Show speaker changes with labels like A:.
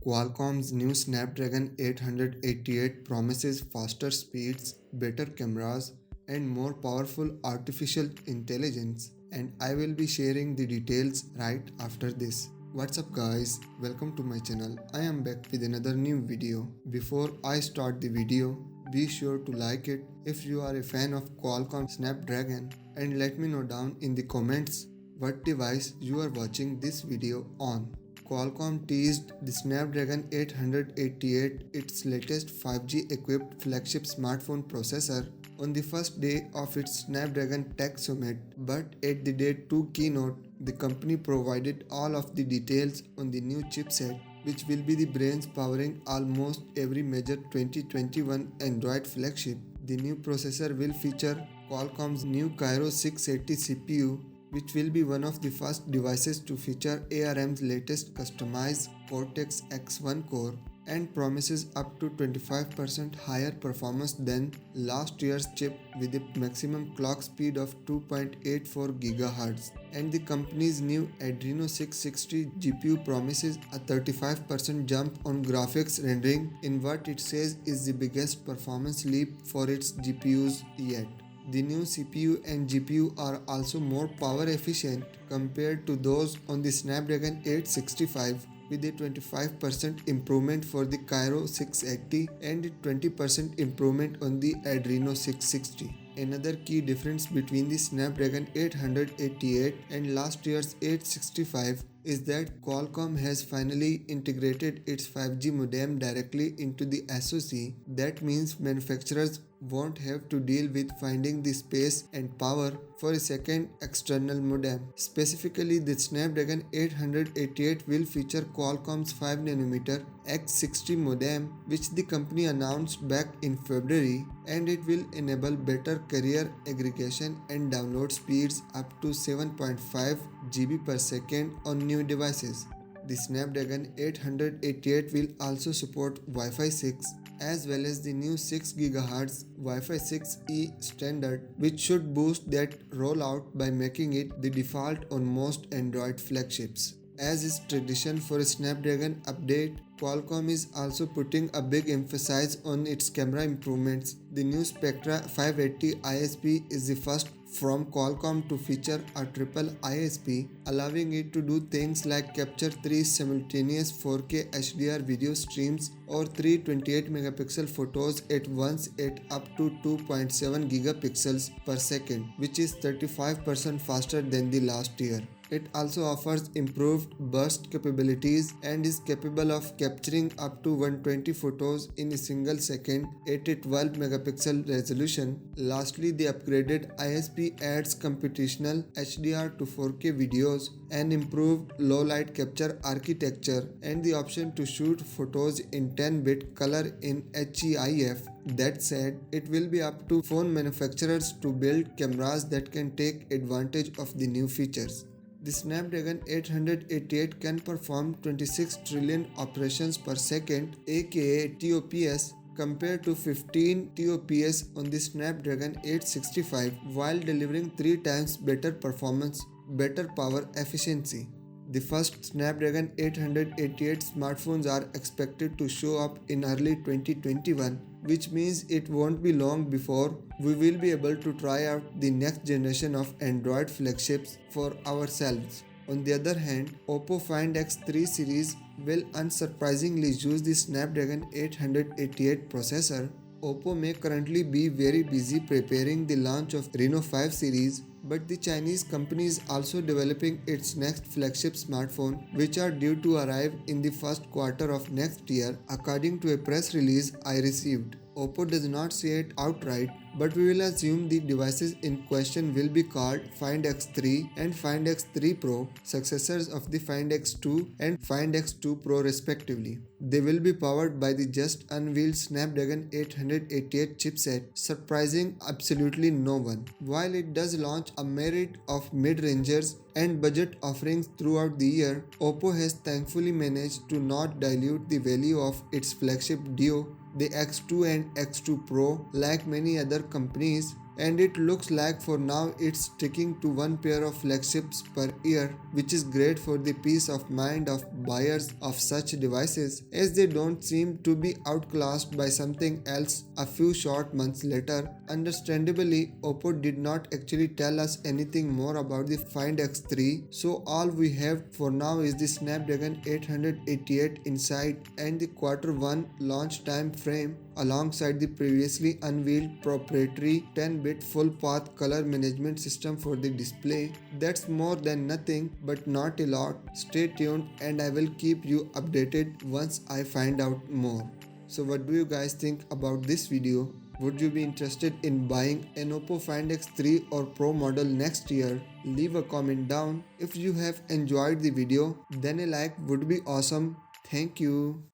A: Qualcomm's new Snapdragon 888 promises faster speeds, better cameras, and more powerful artificial intelligence, and I will be sharing the details right after this. What's up guys, welcome to my channel. I am back with another new video. Before I start the video, be sure to like it if you are a fan of Qualcomm Snapdragon and let me know down in the comments what device you are watching this video on. Qualcomm teased the Snapdragon 888, its latest 5G equipped flagship smartphone processor, on the first day of its Snapdragon Tech Summit, but at the Day 2 keynote, the company provided all of the details on the new chipset, which will be the brains powering almost every major 2021 Android flagship. The new processor will feature Qualcomm's new Kryo 680 CPU, which will be one of the first devices to feature ARM's latest customized Cortex X1 core and promises up to 25% higher performance than last year's chip with a maximum clock speed of 2.84 GHz. And the company's new Adreno 660 GPU promises a 35% jump on graphics rendering in what it says is the biggest performance leap for its GPUs yet. The new CPU and GPU are also more power efficient compared to those on the Snapdragon 865, with a 25% improvement for the Kryo 680 and a 20% improvement on the Adreno 660. Another key difference between the Snapdragon 888 and last year's 865 is that Qualcomm has finally integrated its 5G modem directly into the SoC. That means manufacturers won't have to deal with finding the space and power for a second external modem. Specifically, the Snapdragon 888 will feature Qualcomm's 5nm X60 modem, which the company announced back in February, and it will enable better carrier aggregation and download speeds up to 7.5 GB per second on new devices. The Snapdragon 888 will also support Wi-Fi 6 as well as the new 6 GHz Wi-Fi 6E standard, which should boost that rollout by making it the default on most Android flagships. As is tradition for a Snapdragon update, Qualcomm is also putting a big emphasis on its camera improvements. The new Spectra 580 ISP is the first from Qualcomm to feature a triple ISP, allowing it to do things like capture 3 simultaneous 4K HDR video streams or 3 28-megapixel photos at once at up to 2.7 gigapixels per second, which is 35% faster than the last year. It also offers improved burst capabilities and is capable of capturing up to 120 photos in a single second at a 12 megapixel resolution. Lastly, the upgraded ISP adds computational HDR to 4K videos, an improved low light capture architecture, and the option to shoot photos in 10-bit color in HEIF. That said, it will be up to phone manufacturers to build cameras that can take advantage of the new features. The Snapdragon 888 can perform 26 trillion operations per second, aka TOPS, compared to 15 TOPS on the Snapdragon 865, while delivering 3 times better performance, better power efficiency. The first Snapdragon 888 smartphones are expected to show up in early 2021, which means it won't be long before we will be able to try out the next generation of Android flagships for ourselves. On the other hand, Oppo Find X3 series will unsurprisingly use the Snapdragon 888 processor. Oppo may currently be very busy preparing the launch of Reno 5 series, but the Chinese company is also developing its next flagship smartphone, which are due to arrive in the first quarter of next year, according to a press release I received. Oppo does not say it outright, but we will assume the devices in question will be called Find X3 and Find X3 Pro, successors of the Find X2 and Find X2 Pro respectively. They will be powered by the just unveiled Snapdragon 888 chipset, surprising absolutely no one. While it does launch a myriad of mid-rangers and budget offerings throughout the year, Oppo has thankfully managed to not dilute the value of its flagship duo, the X2 and X2 Pro. Like many other companies, and it looks like for now it's sticking to one pair of flagships per year, which is great for the peace of mind of buyers of such devices, as they don't seem to be outclassed by something else a few short months later. Understandably, Oppo did not actually tell us anything more about the Find X3, so all we have for now is the Snapdragon 888 Inside and the Q1 launch time frame, alongside the previously unveiled proprietary 10-bit full-path color management system for the display. That's more than nothing, but not a lot. Stay tuned and I will keep you updated once I find out more. So what do you guys think about this video? Would you be interested in buying an Oppo Find X3 or Pro model next year? Leave a comment down. If you have enjoyed the video, then a like would be awesome. Thank you.